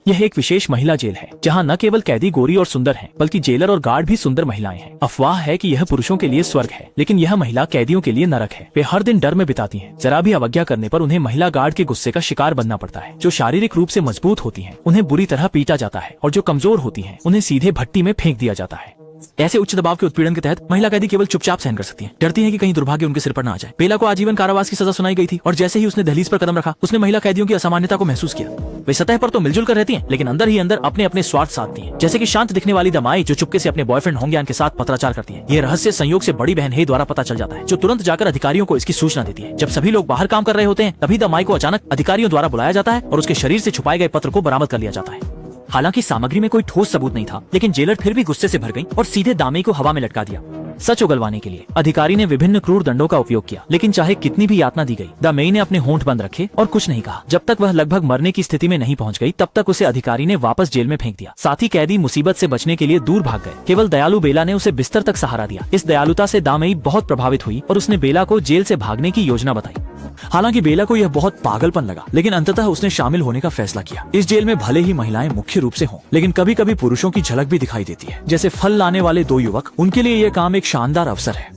यह एक विशेष महिला जेल है जहां न केवल कैदी गोरी और सुंदर हैं, बल्कि जेलर और गार्ड भी सुंदर महिलाएं हैं। अफवाह है कि यह पुरुषों के लिए स्वर्ग है, लेकिन यह महिला कैदियों के लिए नरक है। वे हर दिन डर में बिताती हैं। जरा भी अवज्ञा करने पर उन्हें महिला गार्ड के गुस्से का शिकार बनना पड़ता है। जो शारीरिक रूप से मजबूत होती हैं, उन्हें बुरी तरह पीटा जाता है, और जो कमजोर होती हैं, उन्हें सीधे भट्टी में फेंक दिया जाता है। ऐसे उच्च दबाव के उत्पीड़न के तहत महिला कैदी केवल चुपचाप सहन कर सकती हैं। डरती हैं कि कहीं दुर्भाग्य उनके सिर पर न आ जाए। बेला को आजीवन कारावास की सजा सुनाई गई थी, और जैसे ही उसने दहलीज पर कदम रखा, उसने महिला कैदियों की असामान्यता को महसूस किया। वे सतह पर तो मिलजुल कर रहती हैं, लेकिन अंदर ही अंदर अपने अपने स्वार्थ साधती हैं। जैसे कि शांत दिखने वाली दमाई जो चुपके से अपने बॉयफ्रेंड होंग्यान के साथ पत्राचार करती है। ये रहस्य संयोग से बड़ी बहन हे द्वारा पता चल जाता है, जो तुरंत जाकर अधिकारियों को इसकी सूचना देती है। जब सभी लोग बाहर काम कर रहे होते हैं, तभी दमाई को अचानक अधिकारियों द्वारा बुलाया जाता है और उसके शरीर से छुपाए गए पत्र को बरामद कर लिया जाता है। हालांकि सामग्री में कोई ठोस सबूत नहीं था, लेकिन जेलर फिर भी गुस्से से भर गई और सीधे दामई को हवा में लटका दिया। सच उगलवाने के लिए अधिकारी ने विभिन्न क्रूर दंडों का उपयोग किया, लेकिन चाहे कितनी भी यातना दी गई, दामई ने अपने होंठ बंद रखे और कुछ नहीं कहा। जब तक वह लगभग मरने की स्थिति में नहीं पहुंच गई, तब तक उसे अधिकारी ने वापस जेल में फेंक दिया। साथ ही कैदी मुसीबत से बचने के लिए दूर भाग गए। केवल दयालु बेला ने उसे बिस्तर तक सहारा दिया। इस दयालुता से दामई बहुत प्रभावित हुई और उसने बेला को जेल से भागने की योजना बताई। हालांकि बेला को यह बहुत पागलपन लगा, लेकिन अंततः उसने शामिल होने का फैसला किया। इस जेल में भले ही महिलाएं मुख्य रूप से हों, लेकिन कभी कभी पुरुषों की झलक भी दिखाई देती है। जैसे फल लाने वाले दो युवक, उनके लिए यह काम एक शानदार अवसर है।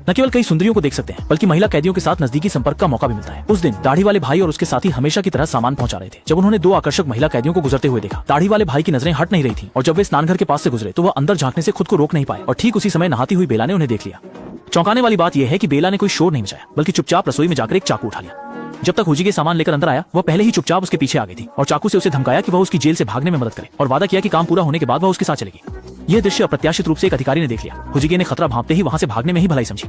न केवल कई सुंदरियों को देख सकते हैं, बल्कि महिला कैदियों के साथ नजदीकी संपर्क का मौका भी मिलता है। उस दिन दाढ़ी वाले भाई और उसके साथी हमेशा की तरह सामान पहुंचा रहे थे। जब उन्होंने दो आकर्षक महिला कैदियों को गुजरते हुए देखा, दाढ़ी वाले भाई की नजरें हट नहीं रही थी, और जब वे स्नानघर के पास से गुजरे तो वह अंदर झांकने से खुद को रोक नहीं पाए, और ठीक उसी समय नहाती हुई बेला ने उन्हें देख लिया। चौंकाने वाली बात यह है कि बेला ने कोई शोर नहीं मचाया, बल्कि चुपचाप रसोई में जाकर एक चाकू उठा लिया। जब तक हुजी के सामान लेकर अंदर आया, वह पहले ही चुपचाप उसके पीछे आ गई थी और चाकू से उसे धमकाया कि वह उसकी जेल से भागने में मदद करे, और वादा किया कि काम पूरा होने के बाद वह उसके साथ चलेगी। यह दृश्य अप्रत्याशित रूप से एक अधिकारी ने देख लिया। हुजिगे ने खतरा भांपते ही वहां से भागने में ही भलाई समझी,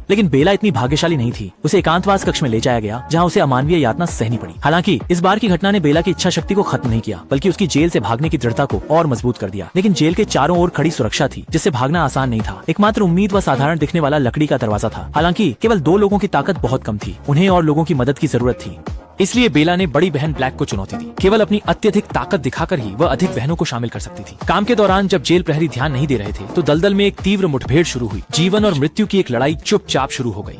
लेकिन बेला इतनी भाग्यशाली नहीं थी। उसे एकांतवास कक्ष में ले जाया गया, जहां उसे अमानवीय यातना सहनी पड़ी। हालांकि इस बार की घटना ने बेला की इच्छा शक्ति को खत्म नहीं किया, बल्कि उसकी जेल से भागने की दृढ़ता को और मजबूत कर दिया। लेकिन जेल के चारों ओर खड़ी सुरक्षा थी, जिससे भागना आसान नहीं था। एकमात्र उम्मीद व साधारण दिखने वाला लकड़ी का दरवाजा था। हालांकि केवल दो लोगों की ताकत बहुत कम थी, उन्हें और लोगों की मदद की जरूरत थी। इसलिए बेला ने बड़ी बहन ब्लैक को चुनौती दी। केवल अपनी अत्यधिक ताकत दिखाकर ही वह अधिक बहनों को शामिल कर सकती थी। काम के दौरान जब जेल प्रहरी ध्यान नहीं दे रहे थे, तो दलदल में एक तीव्र मुठभेड़ शुरू हुई। जीवन और मृत्यु की एक लड़ाई चुपचाप शुरू हो गई।